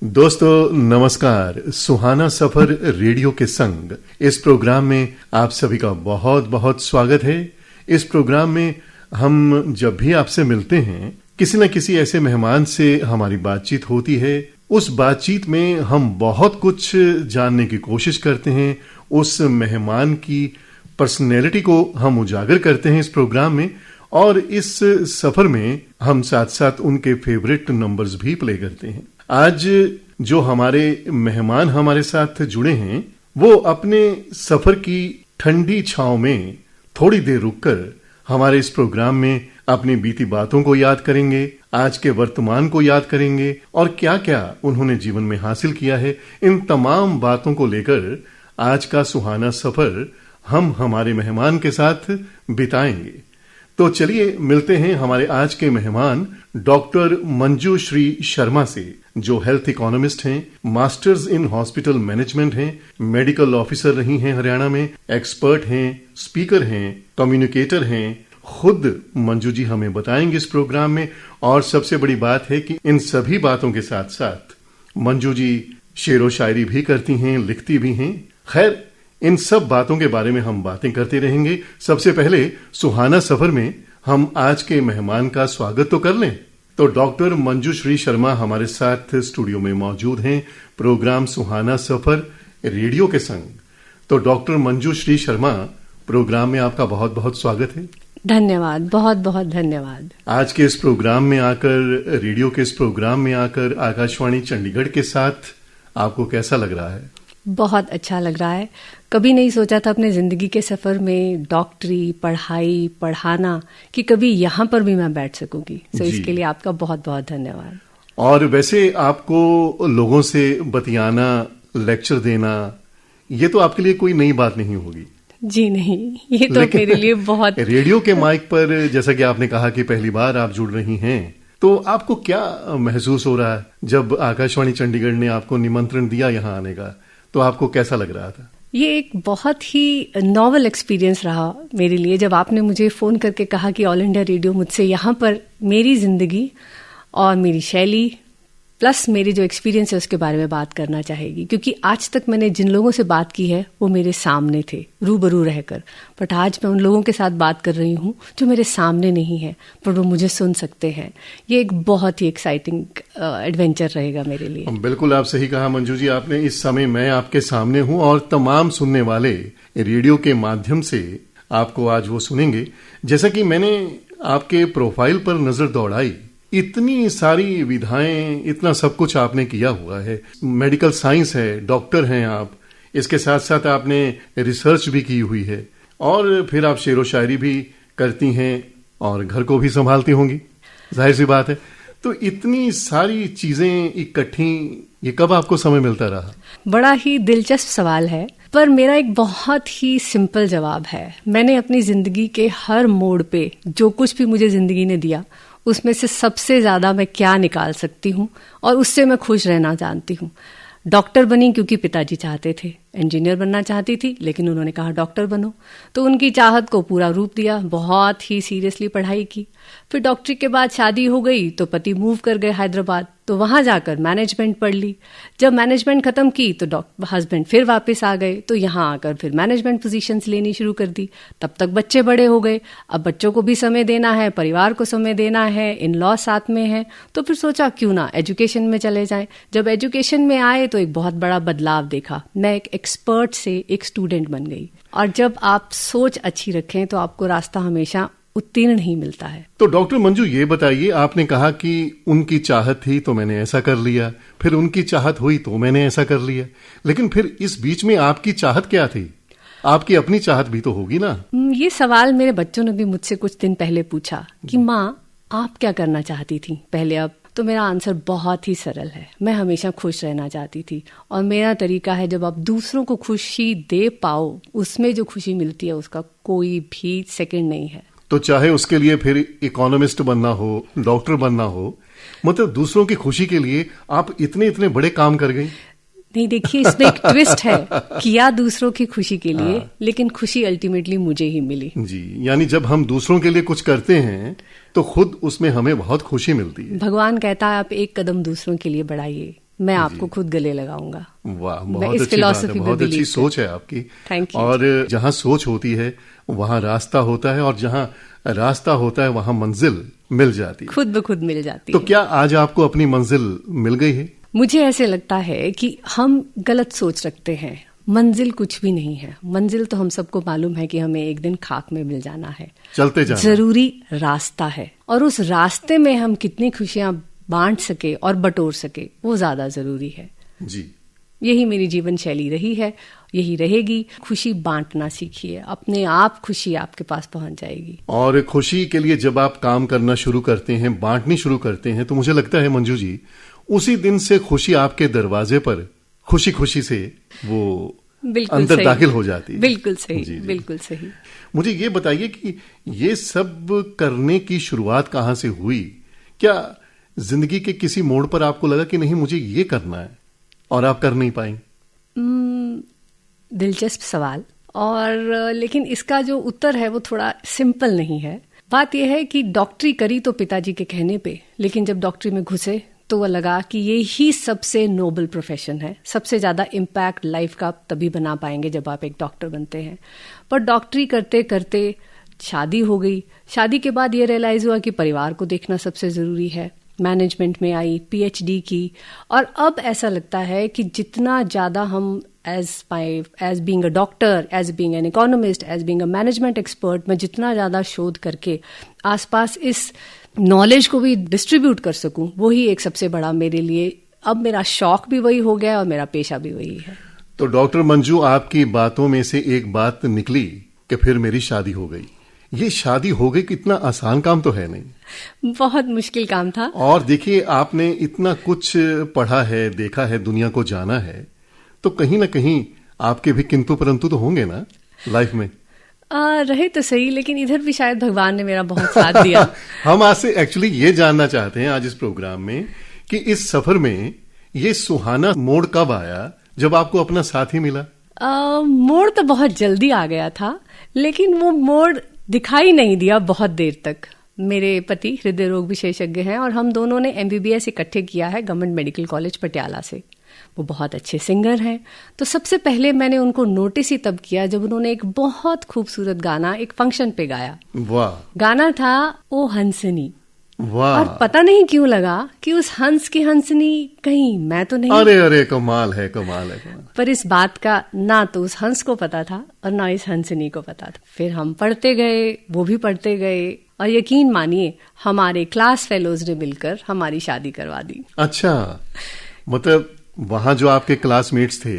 दोस्तों नमस्कार। सुहाना सफर रेडियो के संग इस प्रोग्राम में आप सभी का बहुत बहुत स्वागत है। इस प्रोग्राम में हम जब भी आपसे मिलते हैं किसी न किसी ऐसे मेहमान से हमारी बातचीत होती है। उस बातचीत में हम बहुत कुछ जानने की कोशिश करते हैं। उस मेहमान की पर्सनैलिटी को हम उजागर करते हैं इस प्रोग्राम में, और इस सफर में हम साथ साथ उनके फेवरेट नंबर्स भी प्ले करते हैं। आज जो हमारे मेहमान हमारे साथ जुड़े हैं वो अपने सफर की ठंडी छांव में थोड़ी देर रुककर हमारे इस प्रोग्राम में अपनी बीती बातों को याद करेंगे, आज के वर्तमान को याद करेंगे और क्या क्या उन्होंने जीवन में हासिल किया है। इन तमाम बातों को लेकर आज का सुहाना सफर हम हमारे मेहमान के साथ बिताएंगे। तो चलिए मिलते हैं हमारे आज के मेहमान डॉक्टर मंजुश्री शर्मा से, जो हेल्थ इकोनॉमिस्ट हैं, मास्टर्स इन हॉस्पिटल मैनेजमेंट हैं, मेडिकल ऑफिसर रही हैं हरियाणा में, एक्सपर्ट हैं, स्पीकर हैं, कम्युनिकेटर हैं। खुद मंजू जी हमें बताएंगे इस प्रोग्राम में। और सबसे बड़ी बात है कि इन सभी बातों के साथ साथ मंजू जी शेरो शायरी भी करती हैं, लिखती भी हैं। खैर, इन सब बातों के बारे में हम बातें करते रहेंगे। सबसे पहले सुहाना सफर में हम आज के मेहमान का स्वागत तो कर लें। तो डॉक्टर मंजुश्री शर्मा हमारे साथ स्टूडियो में मौजूद हैं प्रोग्राम सुहाना सफर रेडियो के संग। तो डॉक्टर मंजुश्री शर्मा, प्रोग्राम में आपका बहुत बहुत स्वागत है। धन्यवाद, बहुत बहुत धन्यवाद। आज के इस प्रोग्राम में आकर, रेडियो के इस प्रोग्राम में आकर आकाशवाणी चंडीगढ़ के साथ आपको कैसा लग रहा है? बहुत अच्छा लग रहा है। कभी नहीं सोचा था अपने जिंदगी के सफर में डॉक्टरी, पढ़ाई, पढ़ाना कि कभी यहाँ पर भी मैं बैठ सकूंगी। तो इसके लिए आपका बहुत बहुत धन्यवाद। और वैसे आपको लोगों से बतियाना, लेक्चर देना, ये तो आपके लिए कोई नई बात नहीं होगी। जी नहीं, ये तो मेरे लिए बहुत। रेडियो के माइक पर जैसा कि आपने कहा कि पहली बार आप जुड़ रही हैं, तो आपको क्या महसूस हो रहा है जब आकाशवाणी चंडीगढ़ ने आपको निमंत्रण दिया यहाँ आने का? तो आपको कैसा लग रहा था? ये एक बहुत ही नॉवल एक्सपीरियंस रहा मेरे लिए जब आपने मुझे फ़ोन करके कहा कि ऑल इंडिया रेडियो मुझसे यहाँ पर मेरी ज़िंदगी और मेरी शैली प्लस मेरे जो एक्सपीरियंस है उसके बारे में बात करना चाहेगी। क्योंकि आज तक मैंने जिन लोगों से बात की है वो मेरे सामने थे रूबरू रहकर, बट आज मैं उन लोगों के साथ बात कर रही हूँ जो मेरे सामने नहीं है पर वो मुझे सुन सकते हैं। ये एक बहुत ही एक्साइटिंग एडवेंचर रहेगा मेरे लिए। बिल्कुल, आप सही कहा मंजू जी आपने। इस समय मैं आपके सामने हूँ और तमाम सुनने वाले रेडियो के माध्यम से आपको आज वो सुनेंगे। जैसा कि मैंने आपके प्रोफाइल पर नजर दौड़ाई, इतनी सारी विधाएं, इतना सब कुछ आपने किया हुआ है। मेडिकल साइंस है, डॉक्टर हैं आप, इसके साथ साथ आपने रिसर्च भी की हुई है और फिर आप शेरो शायरी भी करती हैं और घर को भी संभालती होंगी, जाहिर सी बात है। तो इतनी सारी चीजें इकट्ठी, ये कब आपको समय मिलता रहा? बड़ा ही दिलचस्प सवाल है, पर मेरा एक बहुत ही सिंपल जवाब है। मैंने अपनी जिंदगी के हर मोड़ पे जो कुछ भी मुझे जिंदगी ने दिया उसमें से सबसे ज्यादा मैं क्या निकाल सकती हूँ और उससे मैं खुश रहना जानती हूँ। डॉक्टर बनी क्योंकि पिताजी चाहते थे, इंजीनियर बनना चाहती थी लेकिन उन्होंने कहा डॉक्टर बनो, तो उनकी चाहत को पूरा रूप दिया, बहुत ही सीरियसली पढ़ाई की। फिर डॉक्टरी के बाद शादी हो गई तो पति मूव कर गए हैदराबाद, तो वहां जाकर मैनेजमेंट पढ़ ली। जब मैनेजमेंट खत्म की तो हस्बैंड फिर वापस आ गए, तो यहाँ आकर फिर मैनेजमेंट पोजीशंस लेनी शुरू कर दी। तब तक बच्चे बड़े हो गए, अब बच्चों को भी समय देना है, परिवार को समय देना है, इन लॉ साथ में है, तो फिर सोचा क्यों ना एजुकेशन में चले जाएं। जब एजुकेशन में आए तो एक बहुत बड़ा बदलाव देखा, मैं एक एक्सपर्ट से एक स्टूडेंट बन गई। और जब आप सोच अच्छी रखें तो आपको रास्ता हमेशा उत्तीर्ण ही मिलता है। तो डॉक्टर मंजू ये बताइए, आपने कहा कि उनकी चाहत थी तो मैंने ऐसा कर लिया, फिर उनकी चाहत हुई तो मैंने ऐसा कर लिया, लेकिन फिर इस बीच में आपकी चाहत क्या थी? आपकी अपनी चाहत भी तो होगी ना? ये सवाल मेरे बच्चों ने भी मुझसे कुछ दिन पहले पूछा कि माँ आप क्या करना चाहती थी पहले अब? तो मेरा आंसर बहुत ही सरल है, मैं हमेशा खुश रहना चाहती थी। और मेरा तरीका है, जब आप दूसरों को खुशी दे पाओ उसमें जो खुशी मिलती है उसका कोई भी सेकंड नहीं है। तो चाहे उसके लिए फिर इकोनॉमिस्ट बनना हो, डॉक्टर बनना हो, मतलब दूसरों की खुशी के लिए आप इतने इतने बड़े काम कर गई। नहीं, देखिए इसमें एक ट्विस्ट है, किया दूसरों की खुशी के लिए लेकिन खुशी अल्टीमेटली मुझे ही मिली। जी, यानी जब हम दूसरों के लिए कुछ करते हैं तो खुद उसमें हमें बहुत खुशी मिलती है। भगवान कहता है आप एक कदम दूसरों के लिए बढ़ाइए, मैं आपको खुद गले लगाऊंगा। वाह, मैं बहुत इस अच्छी बात है, फिलॉसफी बहुत पे अच्छी बिलीव सोच है आपकी। Thank you. और जहाँ सोच होती है वहाँ रास्ता होता है, और जहाँ रास्ता होता है वहाँ मंजिल मिल जाती है, खुद ब खुद मिल जाती तो है। क्या आज आपको अपनी मंजिल मिल गई है? मुझे ऐसे लगता है कि हम गलत सोच रखते हैं। मंजिल कुछ भी नहीं है। मंजिल तो हम सबको मालूम है कि हमें एक दिन खाक में मिल जाना है, चलते जाना। जरूरी रास्ता है, और उस रास्ते में हम कितनी खुशियां बांट सके और बटोर सके वो ज्यादा जरूरी है जी। यही मेरी जीवन शैली रही है, यही रहेगी। खुशी बांटना सीखिए, अपने आप खुशी आपके पास पहुंच जाएगी। और खुशी के लिए जब आप काम करना शुरू करते हैं, बांटनी शुरू करते हैं, तो मुझे लगता है मंजू जी उसी दिन से खुशी आपके दरवाजे पर खुशी खुशी से वो अंदर दाखिल हो जाती है। बिल्कुल सही, जी, जी। बिल्कुल सही। मुझे ये बताइए कि ये सब करने की शुरुआत कहाँ से हुई? क्या जिंदगी के किसी मोड़ पर आपको लगा कि नहीं मुझे ये करना है, और आप कर नहीं पाई? दिलचस्प सवाल, और लेकिन इसका जो उत्तर है वो थोड़ा सिंपल नहीं है। बात यह है कि डॉक्टरी करी तो पिताजी के कहने पे, लेकिन जब डॉक्टरी में घुसे तो वह लगा कि ये ही सबसे नोबल प्रोफेशन है। सबसे ज्यादा इम्पैक्ट लाइफ का आप तभी बना पाएंगे जब आप एक डॉक्टर बनते हैं। पर डॉक्टरी करते करते शादी हो गई। शादी के बाद ये रियलाइज हुआ कि परिवार को देखना सबसे जरूरी है। मैनेजमेंट में आई, पीएचडी की, और अब ऐसा लगता है कि जितना ज्यादा हम as being a doctor, as being an economist, as being a management expert, मैं जितना ज्यादा शोध करके आसपास इस नॉलेज को भी डिस्ट्रीब्यूट कर सकूं, वही एक सबसे बड़ा मेरे लिए, अब मेरा शौक भी वही हो गया और मेरा पेशा भी वही है। तो डॉक्टर मंजू, आपकी बातों में से एक बात निकली कि फिर मेरी शादी हो गई। ये शादी हो गई, कितना आसान काम तो है नहीं, बहुत मुश्किल काम था। और देखिए आपने इतना कुछ पढ़ा है, देखा है, दुनिया को जाना है, तो कहीं ना कहीं आपके भी किंतु परंतु तो होंगे ना लाइफ में। रहे तो सही, लेकिन इधर भी शायद भगवान ने मेरा बहुत साथ दिया। हम आज से एक्चुअली ये जानना चाहते हैं आज इस प्रोग्राम में कि इस सफर में ये सुहाना मोड़ कब आया जब आपको अपना साथी मिला? मोड़ तो बहुत जल्दी आ गया था, लेकिन वो मोड़ दिखाई नहीं दिया बहुत देर तक। मेरे पति हृदय रोग विशेषज्ञ हैं और हम दोनों ने एमबीबीएस इकट्ठे किया है गवर्नमेंट मेडिकल कॉलेज पटियाला से। वो बहुत अच्छे सिंगर हैं, तो सबसे पहले मैंने उनको नोटिस ही तब किया जब उन्होंने एक बहुत खूबसूरत गाना एक फंक्शन पे गाया। वाह! गाना था ओ हंसनी। वाह! और पता नहीं क्यों लगा कि उस हंस की हंसनी कहीं मैं तो नहीं। अरे अरे, कमाल है, कमाल है, कमाल। पर इस बात का ना तो उस हंस को पता था और ना इस हंसनी को पता था। फिर हम पढ़ते गए, वो भी पढ़ते गए, और यकीन मानिए हमारे क्लास फेलोज ने मिलकर हमारी शादी करवा दी। अच्छा, मतलब वहां जो आपके क्लासमेट्स थे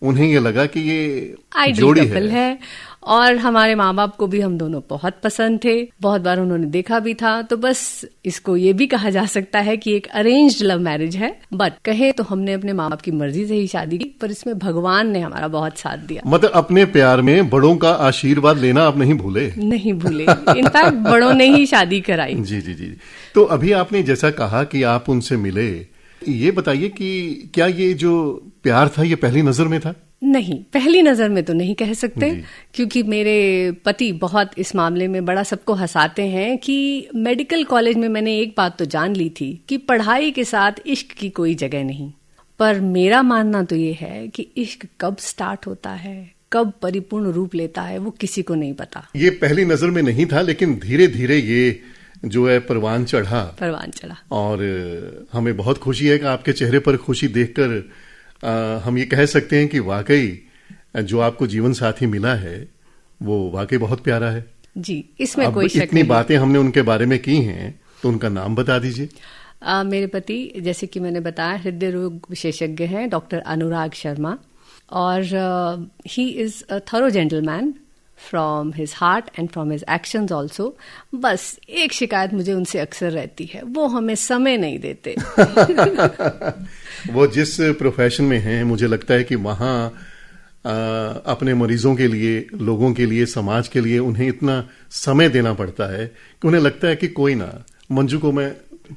उन्हें ये लगा कि ये जोड़ी है। और हमारे माँ बाप को भी हम दोनों बहुत पसंद थे, बहुत बार उन्होंने देखा भी था। तो बस इसको ये भी कहा जा सकता है कि एक अरेंज्ड लव मैरिज है, बट कहे तो हमने अपने माँ बाप की मर्जी से ही शादी की, पर इसमें भगवान ने हमारा बहुत साथ दिया। मतलब अपने प्यार में बड़ों का आशीर्वाद लेना आप नहीं भूले? नहीं भूले, इनफैक्ट बड़ों ने ही शादी कराई। जी जी जी। तो अभी आपने जैसा कहा कि आप उनसे मिले, ये बताइए कि क्या ये जो प्यार था ये पहली नजर में था? नहीं, पहली नजर में तो नहीं कह सकते, क्योंकि मेरे पति बहुत इस मामले में बड़ा सबको हंसाते हैं कि मेडिकल कॉलेज में मैंने एक बात तो जान ली थी कि पढ़ाई के साथ इश्क की कोई जगह नहीं। पर मेरा मानना तो ये है कि इश्क कब स्टार्ट होता है, कब परिपूर्ण रूप लेता है, वो किसी को नहीं पता। ये पहली नजर में नहीं था, लेकिन धीरे धीरे ये जो है परवान चढ़ा। और हमें बहुत खुशी है कि आपके चेहरे पर खुशी देखकर हम ये कह सकते हैं कि वाकई जो आपको जीवन साथी मिला है वो वाकई बहुत प्यारा है। जी, इसमें कोई शक नहीं। इतनी बातें हमने उनके बारे में की हैं, तो उनका नाम बता दीजिए। मेरे पति, जैसे कि मैंने बताया, हृदय रोग विशेषज्ञ हैं, डॉक्टर अनुराग शर्मा, और he is a thorough gentleman from his heart and from his actions also. बस एक शिकायत मुझे उनसे अक्सर रहती है, वो हमें समय नहीं देते। वो जिस प्रोफेशन में हैं, मुझे लगता है कि वहाँ अपने मरीजों के लिए, लोगों के लिए, समाज के लिए उन्हें इतना समय देना पड़ता है कि उन्हें लगता है कि कोई ना, मंजू को मैं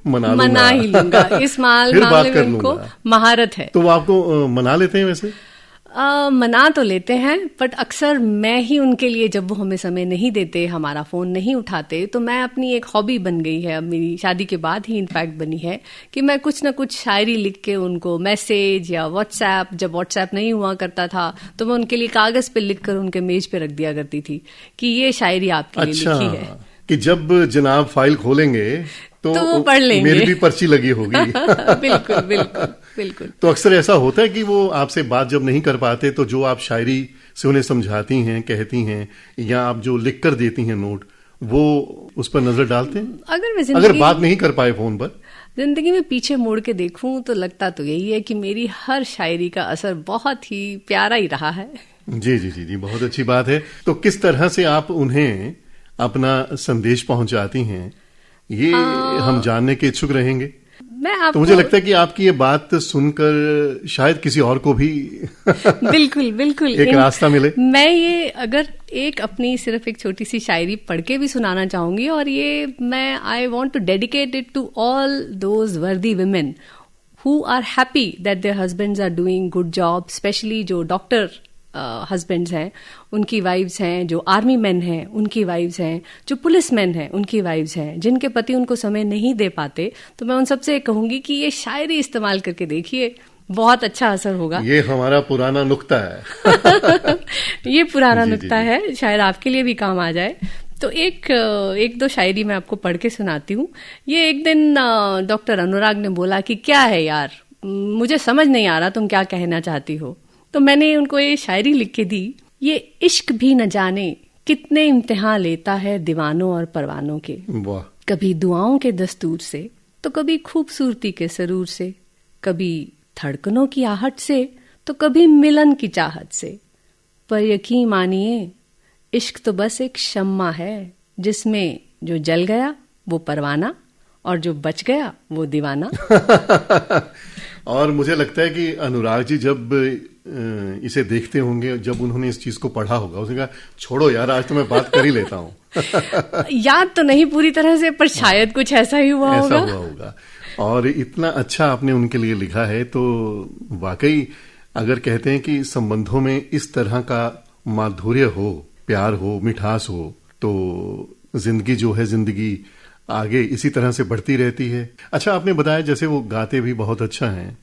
मना ही लूंगा। इस मामले में उनको महारत है। तो वो आपको मना लेते हैं वैसे? मना तो लेते हैं, बट अक्सर मैं ही उनके लिए, जब वो हमें समय नहीं देते, हमारा फ़ोन नहीं उठाते, तो मैं अपनी एक हॉबी बन गई है, अब मेरी शादी के बाद ही इनफैक्ट बनी है, कि मैं कुछ ना कुछ शायरी लिख के उनको मैसेज या व्हाट्सएप, जब व्हाट्सएप नहीं हुआ करता था तो मैं उनके लिए कागज़ पे लिख कर उनके मेज पे रख दिया करती थी कि ये शायरी आपके लिए लिखी है। कि जब जनाब फाइल खोलेंगे तो वो पढ़ लेंगे। मेरी भी पर्ची लगी होगी। बिल्कुल बिल्कुल बिल्कुल। तो अक्सर ऐसा होता है कि वो आपसे बात जब नहीं कर पाते तो जो आप शायरी से उन्हें समझाती हैं, कहती हैं, या आप जो लिख कर देती हैं नोट, वो उस पर नजर डालते हैं? अगर बात नहीं कर पाए फोन पर, जिंदगी में पीछे मुड़ के देखूं तो लगता तो यही है कि मेरी हर शायरी का असर बहुत ही प्यारा ही रहा है। जी जी जी जी, बहुत अच्छी बात है। तो किस तरह से आप उन्हें अपना संदेश पहुंचाती हैं, ये हम जानने के इच्छुक रहेंगे। तो मुझे लगता है कि आपकी ये बात सुनकर शायद किसी और को भी बिल्कुल बिल्कुल एक रास्ता मिले। मैं ये अगर अपनी सिर्फ एक छोटी सी शायरी पढ़ के भी सुनाना चाहूंगी, और ये मैं I want to dedicate it to all those worthy women who are happy that their husbands are doing good job, specially जो डॉक्टर हस्बैंड्स हैं उनकी वाइफ्स हैं, जो आर्मी मैन हैं उनकी वाइफ्स हैं, जो पुलिस मैन हैं उनकी वाइफ्स हैं, जिनके पति उनको समय नहीं दे पाते। तो मैं उन सबसे कहूंगी कि ये शायरी इस्तेमाल करके देखिए, बहुत अच्छा असर होगा। ये हमारा पुराना नुक्ता है। ये पुराना नुक्ता है, शायद आपके लिए भी काम आ जाए। तो एक दो शायरी मैं आपको पढ़ के सुनाती हूँ। ये एक दिन डॉक्टर अनुराग ने बोला कि क्या है यार, मुझे समझ नहीं आ रहा तुम क्या कहना चाहती हो। तो मैंने उनको ये शायरी लिख के दी। ये इश्क भी न जाने कितने इम्तिहान लेता है दीवानों और परवानों के, कभी दुआओं के दस्तूर से तो कभी खूबसूरती के सरूर से, कभी धड़कनों की आहट से तो कभी मिलन की चाहत से। पर यकीन मानिए इश्क तो बस एक शम्मा है, जिसमें जो जल गया वो परवाना और जो बच गया वो दीवाना। और मुझे लगता है कि अनुराग जी जब इसे देखते होंगे, जब उन्होंने इस चीज को पढ़ा होगा, उसने कहा छोड़ो यार, आज तो मैं बात कर ही लेता हूँ। याद तो नहीं पूरी तरह से, पर शायद कुछ ऐसा ही हुआ होगा। और इतना अच्छा आपने उनके लिए लिखा है, तो वाकई अगर कहते हैं कि संबंधों में इस तरह का माधुर्य हो, प्यार हो, मिठास हो, तो जिंदगी जो है, जिंदगी आगे इसी तरह से बढ़ती रहती है। अच्छा, आपने बताया जैसे वो गाते भी बहुत अच्छा हैं,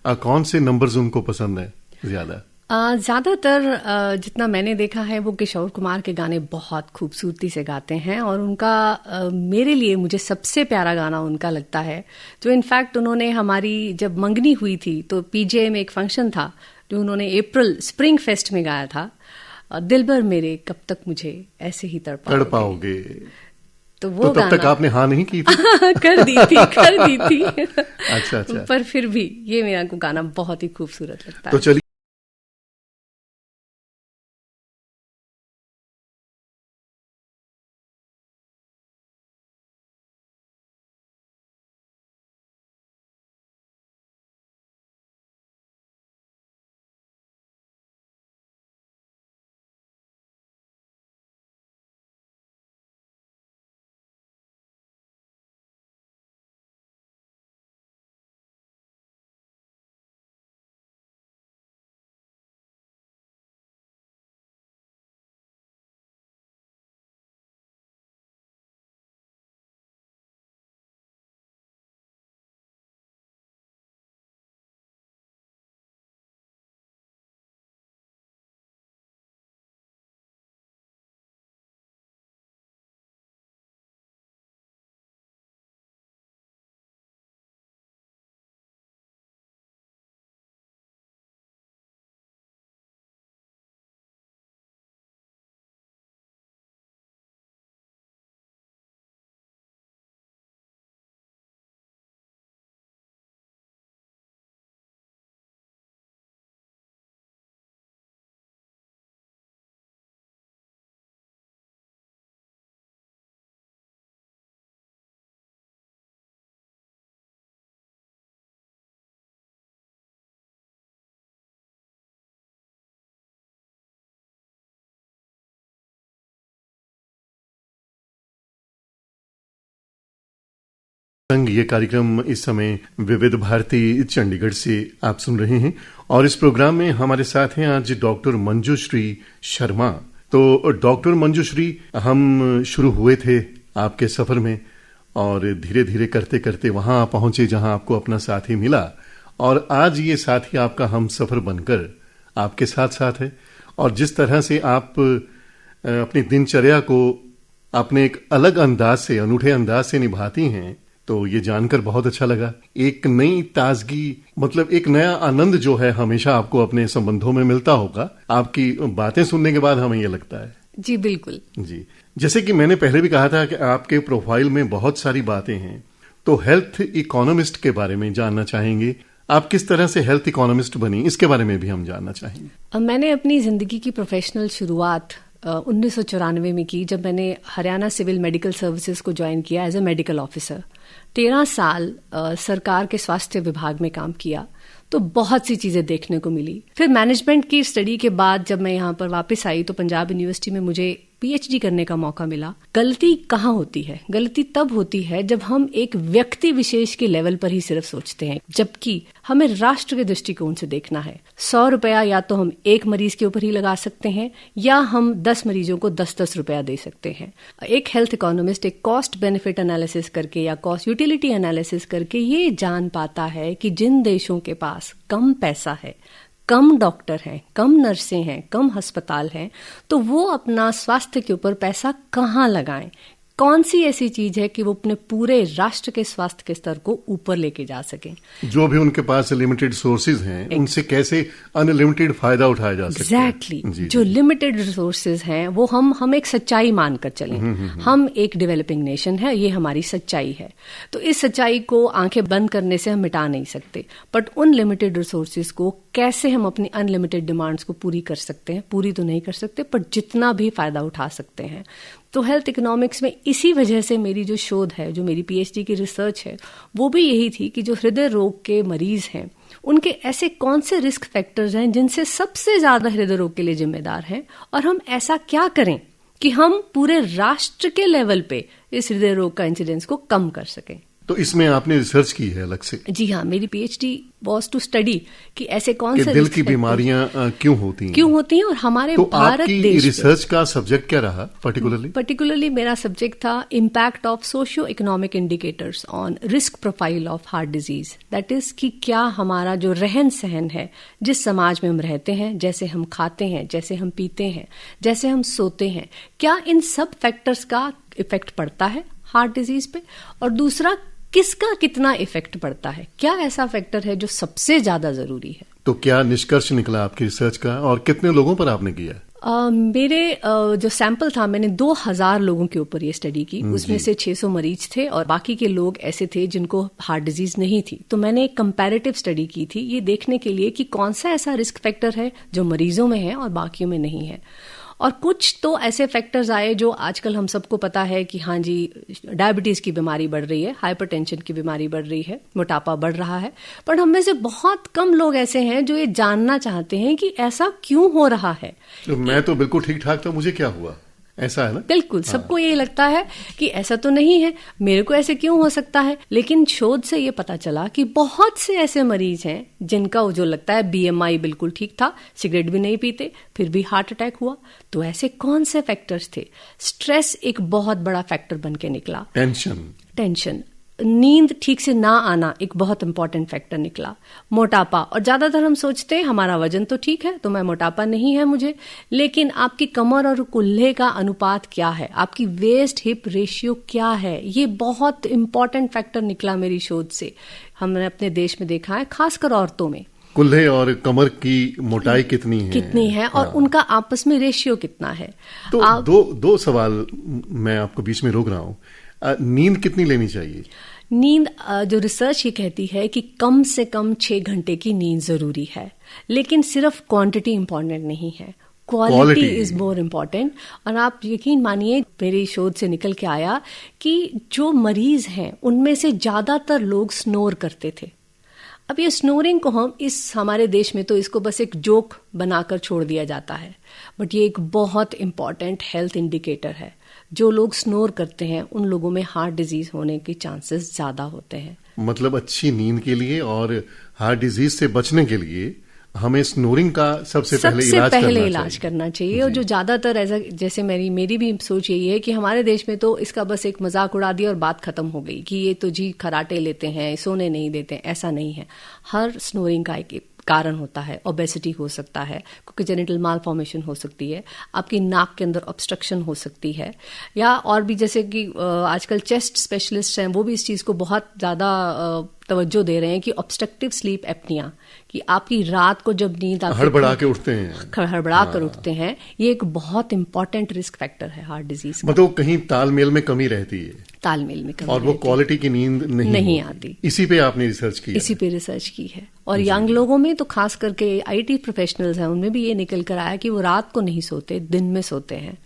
कौन से नंबर्स उनको पसंद है ज्यादा? ज्यादातर जितना मैंने देखा है वो किशोर कुमार के गाने बहुत खूबसूरती से गाते हैं, और उनका मेरे लिए मुझे सबसे प्यारा गाना उनका लगता है, जो इनफैक्ट उन्होंने हमारी जब मंगनी हुई थी तो पीजीआई में एक फंक्शन था जो उन्होंने अप्रैल स्प्रिंग फेस्ट में गाया था, दिलबर मेरे कब तक मुझे ऐसे ही तड़पाओगे। तो वो तो तब तक आपने हाँ नहीं की थी? कर दी थी। अच्छा। पर फिर भी ये मेरा को गाना बहुत ही खूबसूरत लगता है। तो चलिए ये कार्यक्रम इस समय विविध भारती चंडीगढ़ से आप सुन रहे हैं और इस प्रोग्राम में हमारे साथ हैं आज डॉक्टर मंजुश्री शर्मा। तो डॉक्टर मंजुश्री, हम शुरू हुए थे आपके सफर में और धीरे धीरे करते करते वहां पहुंचे जहां आपको अपना साथी मिला और आज ये साथी आपका हम सफर बनकर आपके साथ साथ है। और जिस तरह से आप अपनी दिनचर्या को अपने एक अलग अंदाज से, अनूठे अंदाज से निभाती हैं, तो ये जानकर बहुत अच्छा लगा। एक नई ताजगी, मतलब एक नया आनंद जो है हमेशा आपको अपने संबंधों में मिलता होगा। आपकी बातें सुनने के बाद हमें ये लगता है। जी बिल्कुल जी। जैसे कि मैंने पहले भी कहा था कि आपके प्रोफाइल में बहुत सारी बातें हैं, तो हेल्थ इकोनॉमिस्ट के बारे में जानना चाहेंगे। आप किस तरह से हेल्थ इकोनॉमिस्ट बनी, इसके बारे में भी हम जानना चाहेंगे। मैंने अपनी जिंदगी की प्रोफेशनल शुरुआत 1994 में की, जब मैंने हरियाणा सिविल मेडिकल सर्विसेज को ज्वाइन किया एज ए मेडिकल ऑफिसर। 13 साल सरकार के स्वास्थ्य विभाग में काम किया, तो बहुत सी चीजें देखने को मिली। फिर मैनेजमेंट की स्टडी के बाद जब मैं यहाँ पर वापस आई तो पंजाब यूनिवर्सिटी में मुझे पीएचडी करने का मौका मिला। गलती कहाँ होती है? गलती तब होती है जब हम एक व्यक्ति विशेष के लेवल पर ही सिर्फ सोचते हैं, जबकि हमें राष्ट्र के दृष्टिकोण से देखना है। 100 रुपया या तो हम एक मरीज के ऊपर ही लगा सकते हैं या हम 10 मरीजों को 10-10 रुपया दे सकते हैं। एक हेल्थ इकोनॉमिस्ट एक कॉस्ट बेनिफिट एनालिसिस करके या कॉस्ट यूटिलिटी एनालिसिस करके ये जान पाता है कि जिन देशों के पास कम पैसा है, कम डॉक्टर हैं, कम नर्सें हैं, कम अस्पताल हैं, तो वो अपना स्वास्थ्य के ऊपर पैसा कहाँ लगाएं। कौन सी ऐसी चीज है कि वो अपने पूरे राष्ट्र के स्वास्थ्य के स्तर को ऊपर लेके जा सकें। जो भी उनके पास लिमिटेड सोर्सेज हैं, उनसे कैसे अनलिमिटेड फायदा उठाया जा सकता है। एग्जैक्टली। जो लिमिटेड रिसोर्सेज हैं वो हम एक सच्चाई मानकर चलें। हम एक डेवलपिंग नेशन है, ये हमारी सच्चाई है। तो इस सच्चाई को आंखें बंद करने से हम मिटा नहीं सकते, बट उन लिमिटेड रिसोर्सेज को कैसे हम अपनी अनलिमिटेड डिमांड्स को पूरी कर सकते हैं। पूरी तो नहीं कर सकते, पर जितना भी फायदा उठा सकते हैं। तो हेल्थ इकोनॉमिक्स में इसी वजह से मेरी जो शोध है, जो मेरी पीएचडी की रिसर्च है, वो भी यही थी कि जो हृदय रोग के मरीज हैं उनके ऐसे कौन से रिस्क फैक्टर्स हैं जिनसे सबसे ज्यादा हृदय रोग के लिए जिम्मेदार हैं, और हम ऐसा क्या करें कि हम पूरे राष्ट्र के लेवल पे इस हृदय रोग का इंसिडेंस को कम कर सकें। तो इसमें आपने रिसर्च की है अलग से? जी हाँ, मेरी पीएचडी वाज टू स्टडी कि ऐसे कौन से दिल की बीमारियां क्यों होती हैं और हमारे तो भारत देश रिसर्च का सब्जेक्ट क्या रहा पर्टिकुलरली मेरा सब्जेक्ट था impact of socio economic indicators on risk profile of heart disease. That is कि क्या हमारा जो रहन सहन है, जिस समाज में हम रहते हैं, जैसे हम खाते हैं, जैसे हम पीते हैं, जैसे हम सोते हैं, क्या इन सब फैक्टर्स का इफेक्ट पड़ता है हार्ट डिजीज पे, और दूसरा किसका कितना इफेक्ट पड़ता है, क्या ऐसा फैक्टर है जो सबसे ज्यादा जरूरी है। तो क्या निष्कर्ष निकला आपकी रिसर्च का और कितने लोगों पर आपने किया? मेरे जो सैंपल था, मैंने 2000 लोगों के ऊपर ये स्टडी की। उसमें से 600 मरीज थे और बाकी के लोग ऐसे थे जिनको हार्ट डिजीज नहीं थी। तो मैंने एक कंपैरेटिव स्टडी की थी ये देखने के लिए कि कौन सा ऐसा रिस्क फैक्टर है जो मरीजों में है और बाकियों में नहीं है। और कुछ तो ऐसे फैक्टर्स आए जो आजकल हम सबको पता है कि हाँ जी, डायबिटीज की बीमारी बढ़ रही है, हाइपरटेंशन की बीमारी बढ़ रही है, मोटापा बढ़ रहा है, पर हम में से बहुत कम लोग ऐसे हैं जो ये जानना चाहते हैं कि ऐसा क्यों हो रहा है। तो मैं तो बिल्कुल ठीक ठाक था, मुझे क्या हुआ, ऐसा है ना? बिल्कुल, सबको यही लगता है कि ऐसा तो नहीं है, मेरे को ऐसे क्यों हो सकता है। लेकिन शोध से ये पता चला कि बहुत से ऐसे मरीज हैं जिनका जो लगता है बीएमआई बिल्कुल ठीक था, सिगरेट भी नहीं पीते, फिर भी हार्ट अटैक हुआ। तो ऐसे कौन से फैक्टर्स थे? स्ट्रेस एक बहुत बड़ा फैक्टर बन के निकला। टेंशन, नींद ठीक से ना आना एक बहुत इंपॉर्टेंट फैक्टर निकला। मोटापा, और ज्यादातर हम सोचते हैं हमारा वजन तो ठीक है तो मैं मोटापा नहीं है मुझे, लेकिन आपकी कमर और कुल्हे का अनुपात क्या है, आपकी वेस्ट हिप रेशियो क्या है, ये बहुत इंपॉर्टेंट फैक्टर निकला मेरी शोध से। हमने अपने देश में देखा है, खासकर औरतों में कुल्हे और कमर की मोटाई कितनी है और उनका आपस में रेशियो कितना है। तो दो सवाल मैं आपको बीच में रोक रहा हूँ। नींद कितनी लेनी चाहिए? नींद, जो रिसर्च ये कहती है कि कम से कम 6 घंटे की नींद जरूरी है, लेकिन सिर्फ क्वांटिटी इंपॉर्टेंट नहीं है, क्वालिटी इज मोर इम्पॉर्टेंट। और आप यकीन मानिए, मेरी शोध से निकल के आया कि जो मरीज हैं उनमें से ज्यादातर लोग स्नोर करते थे। अब ये स्नोरिंग को हम हमारे देश में तो इसको बस एक जोक बनाकर छोड़ दिया जाता है, बट ये एक बहुत इंपॉर्टेंट हेल्थ इंडिकेटर है। जो लोग स्नोर करते हैं उन लोगों में हार्ट डिजीज होने के चांसेस ज्यादा होते हैं। मतलब अच्छी नींद के लिए और हार्ट डिजीज से बचने के लिए हमें स्नोरिंग का सबसे पहले इलाज करना चाहिए। और जो ज्यादातर ऐसा, जैसे मेरी भी सोच यही है कि हमारे देश में तो इसका बस एक मजाक उड़ा दिया और बात खत्म हो गई कि ये तो जी खराटे लेते हैं, सोने नहीं देते। ऐसा नहीं है। हर स्नोरिंग का एक कारण होता है। ओबेसिटी हो सकता है, जेनिटल मालफॉर्मेशन हो सकती है, आपकी नाक के अंदर ऑब्स्ट्रक्शन हो सकती है, या और भी जैसे कि आजकल चेस्ट स्पेशलिस्ट हैं वो भी इस चीज़ को बहुत ज़्यादा तवज्जो दे रहे हैं कि ऑब्स्ट्रक्टिव स्लीप एप्निया, कि आपकी रात को जब नींद हड़बड़ा के उठते हैं, हड़बड़ा कर उठते हैं, ये एक बहुत इंपॉर्टेंट रिस्क फैक्टर है हार्ट डिजीज का। मतलब कहीं तालमेल में कमी रहती है, तालमेल में कमी और वो क्वालिटी की नींद नहीं आती। इसी पे आपने रिसर्च की? इसी पे रिसर्च की है। और यंग लोगों में तो खास करके आईटी प्रोफेशनल्स हैं, उनमें भी ये निकल कर आया कि वो रात को नहीं सोते, दिन में सोते हैं।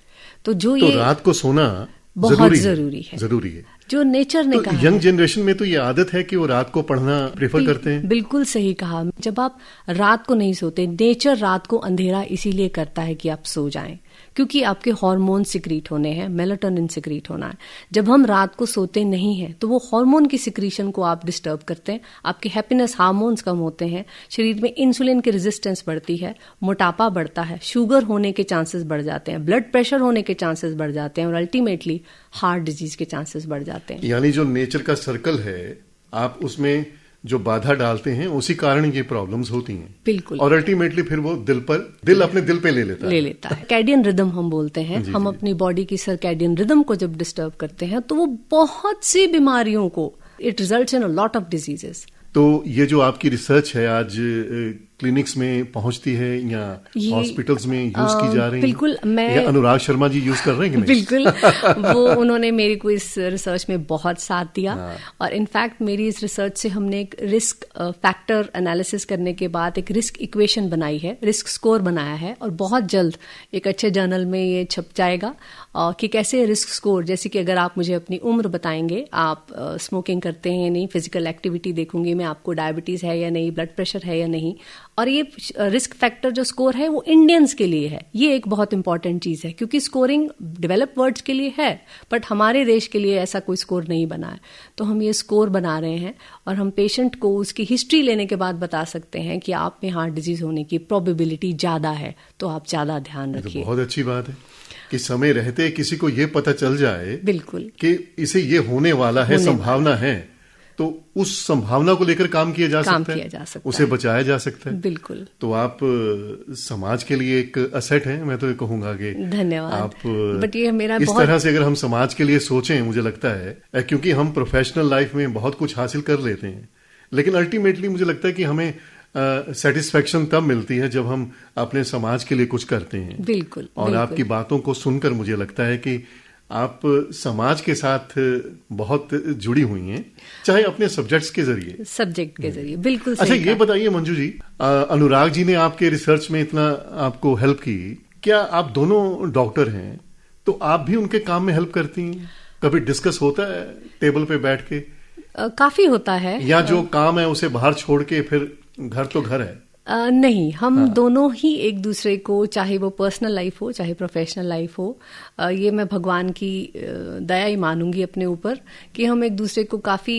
तो ये रात को सोना बहुत जरूरी है। जो नेचर ने कहा, यंग जनरेशन में तो ये आदत है कि वो रात को पढ़ना प्रेफर करते हैं। बिल्कुल सही कहा। जब आप रात को नहीं सोते, नेचर रात को अंधेरा इसीलिए करता है कि आप सो जाएं, क्योंकि आपके हार्मोन सिक्रीट होने हैं, मेलाटोनिन सिक्रीट होना है। जब हम रात को सोते नहीं हैं तो वो हार्मोन की सिक्रीशन को आप डिस्टर्ब करते हैं, आपके हैप्पीनेस हार्मोन्स कम होते हैं, शरीर में इंसुलिन की रेजिस्टेंस बढ़ती है, मोटापा बढ़ता है, शुगर होने के चांसेस बढ़ जाते हैं, ब्लड प्रेशर होने के चांसेस बढ़ जाते हैं, और अल्टीमेटली हार्ट डिजीज के चांसेस बढ़ जाते हैं। यानी जो नेचर का सर्कल है, आप उसमें जो बाधा डालते हैं उसी कारण ये प्रॉब्लम्स होती हैं। बिल्कुल। और अल्टीमेटली फिर वो दिल अपने दिल पे ले लेता है। सर्कैडियन रिदम हम बोलते हैं। हम अपनी बॉडी की सर्कैडियन रिदम को जब डिस्टर्ब करते हैं तो वो बहुत सी बीमारियों को, it results in a lot of diseases. तो ये जो आपकी रिसर्च है आज क्लिनिक्स में पहुंचती है या हॉस्पिटल्स में यूज की जा रही है? बिल्कुल। या अनुराग शर्मा जी यूज कर रहे हैं कि नहीं? बिल्कुल। वो उन्होंने मेरे को इस रिसर्च में बहुत साथ दिया। और इनफैक्ट मेरी इस रिसर्च से हमने एक रिस्क फैक्टर एनालिसिस करने के बाद एक रिस्क इक्वेशन बनाई है, रिस्क स्कोर बनाया है, और बहुत जल्द एक अच्छे जर्नल में ये छप जाएगा कि कैसे रिस्क स्कोर, जैसे कि अगर आप मुझे अपनी उम्र बताएंगे, आप स्मोकिंग करते हैं नहीं, फिजिकल एक्टिविटी देखूंगी मैं, आपको डायबिटीज है या नहीं, ब्लड प्रेशर है या नहीं, और ये रिस्क फैक्टर जो स्कोर है वो इंडियंस के लिए है। ये एक बहुत इंपॉर्टेंट चीज है, क्योंकि स्कोरिंग डेवलप्ड वर्ल्ड्स के लिए है, बट हमारे देश के लिए ऐसा कोई स्कोर नहीं बना है। तो हम ये स्कोर बना रहे हैं और हम पेशेंट को उसकी हिस्ट्री लेने के बाद बता सकते हैं कि आप में हार्ट डिजीज होने की प्रोबेबिलिटी ज्यादा है, तो आप ज्यादा ध्यान रखिए। बहुत अच्छी बात है कि समय रहते किसी को ये पता चल जाए बिल्कुल कि इसे ये होने वाला है, संभावना है, तो उस संभावना को लेकर काम किया जा सकता है, उसे बचाया जा सकता है। बिल्कुल। तो आप समाज के लिए एक असेट हैं, मैं तो ये कहूंगा कि धन्यवाद। आप बट ये मेरा इस तरह से अगर हम समाज के लिए सोचें, मुझे लगता है, क्योंकि हम प्रोफेशनल लाइफ में बहुत कुछ हासिल कर लेते हैं, लेकिन अल्टीमेटली मुझे लगता है कि हमें सेटिस्फेक्शन तब मिलती है जब हम अपने समाज के लिए कुछ करते हैं। बिल्कुल। और आपकी बातों को सुनकर मुझे लगता है कि आप समाज के साथ बहुत जुड़ी हुई हैं, चाहे अपने सब्जेक्ट के जरिए। बिल्कुल। अच्छा, ये बताइए मंजू जी, अनुराग जी ने आपके रिसर्च में इतना आपको हेल्प की, क्या आप दोनों डॉक्टर हैं तो आप भी उनके काम में हेल्प करती हैं? कभी डिस्कस होता है टेबल पे बैठ के? काफी होता है। या जो काम है उसे बाहर छोड़ के फिर घर तो घर है? नहीं, हम दोनों ही एक दूसरे को, चाहे वो पर्सनल लाइफ हो चाहे प्रोफेशनल लाइफ हो, ये मैं भगवान की दया ही मानूंगी अपने ऊपर कि हम एक दूसरे को काफ़ी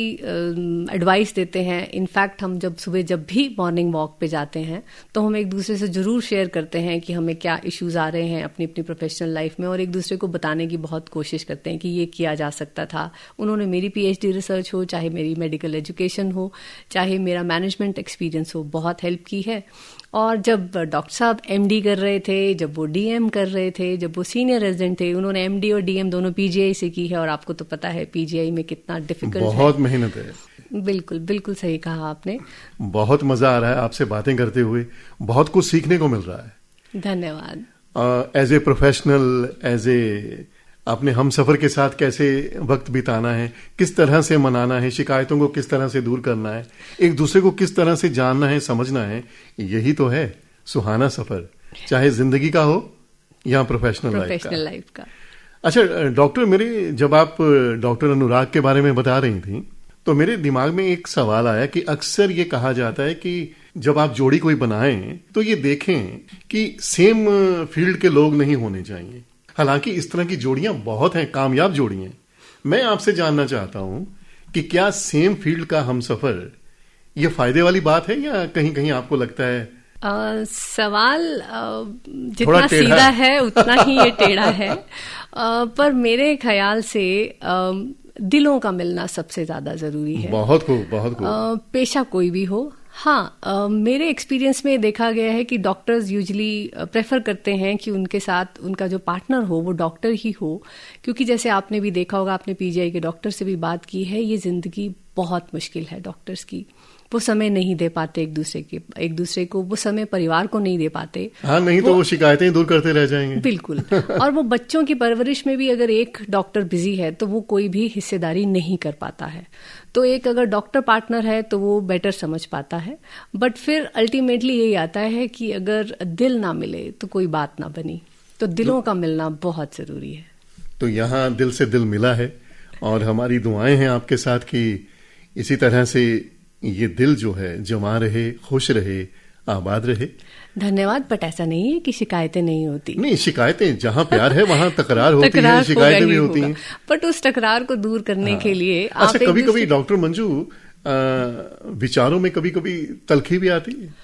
एडवाइस देते हैं। इनफैक्ट हम सुबह जब भी मॉर्निंग वॉक पे जाते हैं तो हम एक दूसरे से ज़रूर शेयर करते हैं कि हमें क्या इश्यूज आ रहे हैं अपनी अपनी प्रोफेशनल लाइफ में, और एक दूसरे को बताने की बहुत कोशिश करते हैं कि ये किया जा सकता था। उन्होंने मेरी PhD रिसर्च हो, चाहे मेरी मेडिकल एजुकेशन हो, चाहे मेरा मैनेजमेंट एक्सपीरियंस हो, बहुत हेल्प की है। और जब डॉक्टर साहब MD कर रहे थे, जब वो DM कर रहे थे, जब वो सीनियर रेजिडेंट थे, उन्होंने MD और DM दोनों PGI से की है, और आपको तो पता है PGI में कितना डिफिकल्ट है। बहुत मेहनत है। बिल्कुल बिल्कुल सही कहा आपने। बहुत मजा आ रहा है आपसे बातें करते हुए, बहुत कुछ सीखने को मिल रहा है। धन्यवाद। As a professional, as a अपने हम सफर के साथ कैसे वक्त बिताना है, किस तरह से मनाना है, शिकायतों को किस तरह से दूर करना है, एक दूसरे को किस तरह से जानना है, समझना है, यही तो है सुहाना सफर, चाहे जिंदगी का हो या प्रोफेशनल लाइफ का। अच्छा डॉक्टर, मेरे जब आप डॉक्टर अनुराग के बारे में बता रही थी तो मेरे दिमाग में एक सवाल आया कि अक्सर ये कहा जाता है कि जब आप जोड़ी कोई बनाएं तो ये देखें कि सेम फील्ड के लोग नहीं होने चाहिए। हालांकि इस तरह की जोड़ियां बहुत हैं, कामयाब जोड़ियां। मैं आपसे जानना चाहता हूं कि क्या सेम फील्ड का हमसफर ये फायदे वाली बात है या कहीं कहीं आपको लगता है सवाल जितना सीधा है उतना ही ये टेढ़ा है। पर मेरे ख्याल से दिलों का मिलना सबसे ज्यादा जरूरी है। बहुत खूब, बहुत खूब। पेशा कोई भी हो। हाँ, मेरे एक्सपीरियंस में देखा गया है कि डॉक्टर्स यूजुअली प्रेफर करते हैं कि उनके साथ उनका जो पार्टनर हो वो डॉक्टर ही हो, क्योंकि जैसे आपने भी देखा होगा, आपने पीजीआई के डॉक्टर से भी बात की है, ये जिंदगी बहुत मुश्किल है डॉक्टर्स की। वो समय नहीं दे पाते एक दूसरे को, वो समय परिवार को नहीं दे पाते। हाँ, नहीं तो वो शिकायतें दूर करते रह जाएंगे। बिल्कुल। और वो बच्चों की परवरिश में भी अगर एक डॉक्टर बिजी है तो वो कोई भी हिस्सेदारी नहीं कर पाता है। तो एक अगर डॉक्टर पार्टनर है तो वो बेटर समझ पाता है। बट फिर अल्टीमेटली यही आता है कि अगर दिल ना मिले तो कोई बात ना बनी। तो दिलों का मिलना बहुत जरूरी है। तो यहाँ दिल से दिल मिला है और हमारी दुआएं हैं आपके साथ कि इसी तरह से ये दिल जो है जमा रहे, खुश रहे, आबाद रहे। धन्यवाद। बट ऐसा नहीं है कि शिकायतें नहीं होती। नहीं, शिकायतें, जहां प्यार है वहां तकरार होती है, शिकायतें भी होती हैं। बट उस तकरार को दूर करने के लिए अच्छा, कभी कभी डॉक्टर मंजू विचारों में कभी कभी तलखी भी आती है?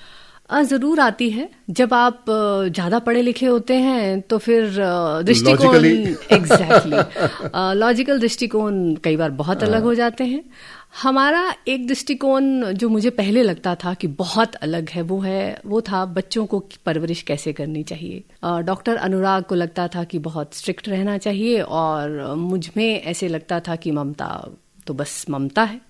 जरूर आती है। जब आप ज्यादा पढ़े लिखे होते हैं तो फिर दृष्टिकोण एग्जैक्टली लॉजिकल दृष्टिकोण कई बार बहुत अलग हो जाते हैं। हमारा एक दृष्टिकोण जो मुझे पहले लगता था कि बहुत अलग है, वो था बच्चों को परवरिश कैसे करनी चाहिए। डॉक्टर अनुराग को लगता था कि बहुत स्ट्रिक्ट रहना चाहिए और मुझ में ऐसे लगता था कि ममता तो बस ममता है।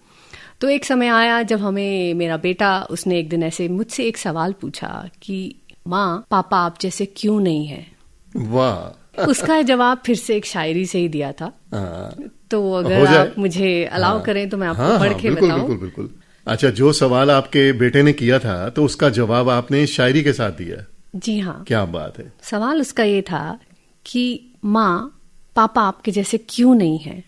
तो एक समय आया जब हमें मेरा बेटा, उसने एक दिन ऐसे मुझसे एक सवाल पूछा कि माँ, पापा आप जैसे क्यों नहीं है? वाह। उसका जवाब फिर से एक शायरी से ही दिया था। तो अगर आप मुझे अलाउ करें तो मैं आपको पढ़ के बताऊं। बिल्कुल बिल्कुल। अच्छा, जो सवाल आपके बेटे ने किया था तो उसका जवाब आपने शायरी के साथ दिया? जी हाँ। क्या बात है। सवाल उसका ये था कि माँ, पापा आपके जैसे क्यों नहीं है?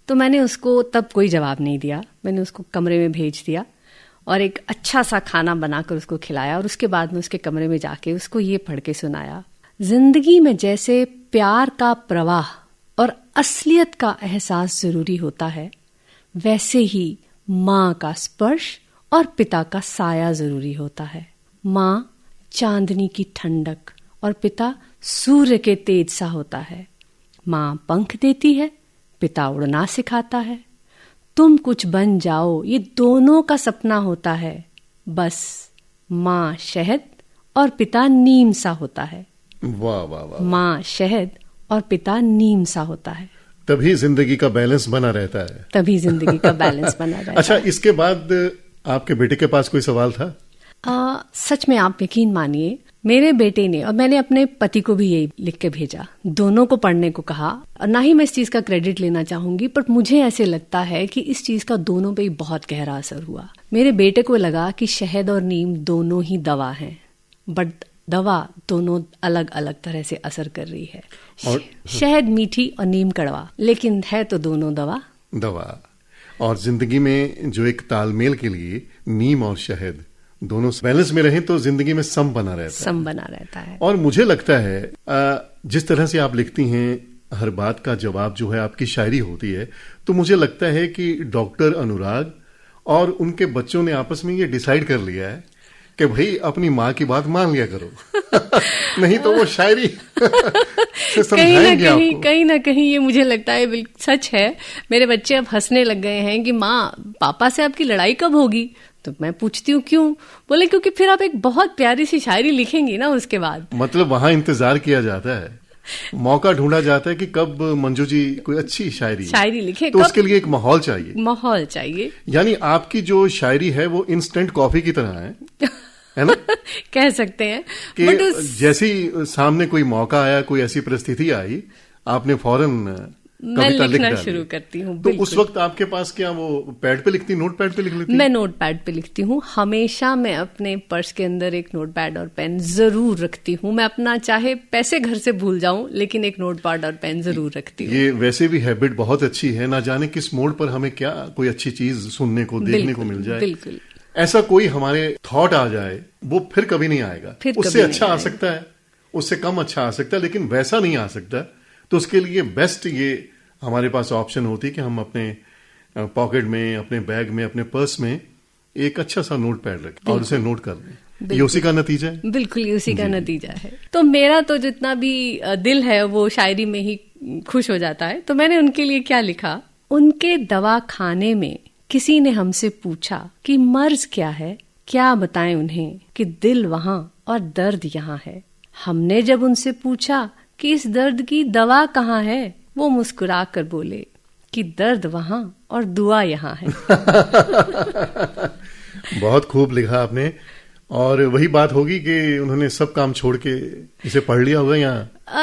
तो मैंने उसको तब कोई जवाब नहीं दिया। मैंने उसको कमरे में भेज दिया और एक अच्छा सा खाना बनाकर उसको खिलाया और उसके बाद में उसके कमरे में जाके उसको ये पढ़ के सुनाया। जिंदगी में जैसे प्यार का प्रवाह और असलियत का एहसास जरूरी होता है, वैसे ही माँ का स्पर्श और पिता का साया जरूरी होता है। माँ चांदनी की ठंडक और पिता सूर्य के तेज सा होता है। माँ पंख देती है, पिता उड़ना सिखाता है। तुम कुछ बन जाओ, ये दोनों का सपना होता है। बस माँ शहद और पिता नीम सा होता है। वाह वाह वाह। माँ शहद और पिता नीम सा होता है। तभी जिंदगी का बैलेंस बना रहता है। तभी जिंदगी का बैलेंस बना रहता है। अच्छा, इसके बाद आपके बेटे के पास कोई सवाल था? सच में आप यकीन मानिए, मेरे बेटे ने, और मैंने अपने पति को भी यही लिख के भेजा, दोनों को पढ़ने को कहा। और ना ही मैं इस चीज का क्रेडिट लेना चाहूंगी, पर मुझे ऐसे लगता है कि इस चीज का दोनों पे ही बहुत गहरा असर हुआ। मेरे बेटे को लगा कि शहद और नीम दोनों ही दवा हैं, बट दवा दोनों अलग अलग तरह से असर कर रही है। शहद मीठी और नीम कड़वा, लेकिन है तो दोनों दवा। और जिंदगी में जो एक तालमेल के लिए नीम और शहद दोनों बैलेंस में रहें तो जिंदगी में सम बना रहता है। और मुझे लगता है जिस तरह से आप लिखती हैं, हर बात का जवाब जो है आपकी शायरी होती है, तो मुझे लगता है कि डॉक्टर अनुराग और उनके बच्चों ने आपस में ये डिसाइड कर लिया है कि भाई अपनी माँ की बात मान लिया करो। नहीं तो वो शायरी से समझाएंगे आपको। कहीं ना कहीं ये मुझे लगता है बिल्कुल सच है। मेरे बच्चे अब हंसने लग गए हैं कि माँ, पापा से आपकी लड़ाई कब होगी? तो मैं पूछती हूँ क्यों? बोले क्योंकि फिर आप एक बहुत प्यारी सी शायरी लिखेंगी ना उसके बाद। मतलब वहां इंतजार किया जाता है, मौका ढूंढा जाता है कि कब मंजू जी कोई अच्छी शायरी लिखे। तो उसके लिए एक माहौल चाहिए। यानी आपकी जो शायरी है वो इंस्टेंट कॉफी की तरह है ना? कह सकते हैं कि जैसे ही सामने कोई मौका आया, कोई ऐसी परिस्थिति आई, आपने फौरन मैं लिखना शुरू करती हूँ। तो उस वक्त आपके पास क्या वो पैड पे लिखती, नोट पैड पे लिख लेती? मैं नोट पैड पे लिखती हूँ हमेशा। मैं अपने पर्स के अंदर एक नोट पैड और पेन जरूर रखती हूँ। मैं अपना चाहे पैसे घर से भूल जाऊं, लेकिन एक नोट पैड और पेन जरूर रखती हूँ। ये वैसे भी हैबिट बहुत अच्छी है। ना जाने किस मोड़ पर हमें क्या कोई अच्छी चीज सुनने को, देखने को मिल जाए। बिल्कुल। ऐसा कोई हमारे थॉट आ जाए, वो फिर कभी नहीं आएगा। उससे अच्छा आ सकता है उससे कम अच्छा आ सकता है, लेकिन वैसा नहीं आ सकता। तो उसके लिए बेस्ट ये हमारे पास ऑप्शन होती है कि हम अपने पॉकेट में, अपने बैग में, अपने पर्स में एक अच्छा सा नोट पैड रखें और उसे नोट कर लें। ये उसी का नतीजा है। बिल्कुल, ये उसी का नतीजा है। तो मेरा तो जितना भी दिल है वो शायरी में ही खुश हो जाता है। तो मैंने उनके लिए क्या लिखा, उनके दवा खाने में किसी ने हमसे पूछा कि मर्ज क्या है, क्या बताएं उन्हें कि दिल वहां और दर्द यहाँ है। हमने जब उनसे पूछा कि इस दर्द की दवा कहाँ है, वो मुस्कुरा कर बोले कि दर्द वहां और दुआ यहाँ है। बहुत खूब लिखा आपने। और वही बात होगी कि उन्होंने सब काम छोड़ के इसे पढ़ लिया होगा या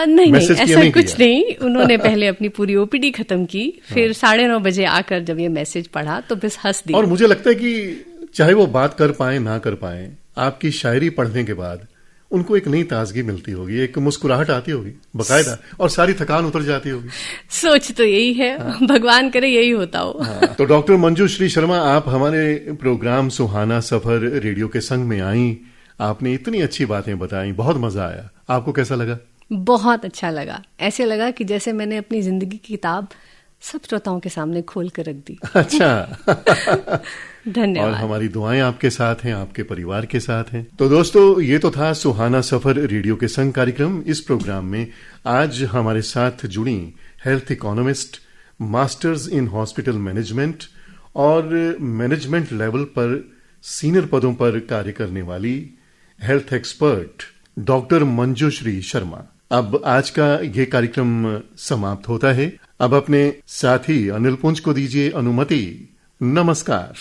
नहीं, ऐसा कुछ नहीं। उन्होंने पहले अपनी पूरी ओपीडी खत्म की, फिर 9:30 बजे आकर जब ये मैसेज पढ़ा तो बस हंस दिया। और मुझे लगता है कि चाहे वो बात कर पाए ना कर पाए, आपकी शायरी पढ़ने के बाद उनको एक नई ताजगी मिलती होगी, एक मुस्कुराहट आती होगी बकायदा, और सारी थकान उतर जाती होगी। सोच तो यही है। हाँ। भगवान करे यही होता हो। हाँ। तो डॉक्टर मंजूश्री शर्मा, आप हमारे प्रोग्राम सुहाना सफर रेडियो के संग में आई, आपने इतनी अच्छी बातें बताई, बहुत मजा आया। आपको कैसा लगा? बहुत अच्छा लगा। ऐसे लगा कि जैसे मैंने अपनी जिंदगी की किताब सब श्रोताओं के सामने खोल कर रख दी। अच्छा। धन्यवाद। और हमारी दुआएं आपके साथ हैं, आपके परिवार के साथ हैं। तो दोस्तों, ये तो था सुहाना सफर रेडियो के संग कार्यक्रम। इस प्रोग्राम में आज हमारे साथ जुड़ी health economist, masters in hospital management और मैनेजमेंट लेवल पर सीनियर पदों पर कार्य करने वाली health expert doctor Manjushree Sharma. अब आज का ये कार्यक्रम समाप्त होता है। अब अपने साथी अनिल पुंज को दीजिए अनुमति। नमस्कार।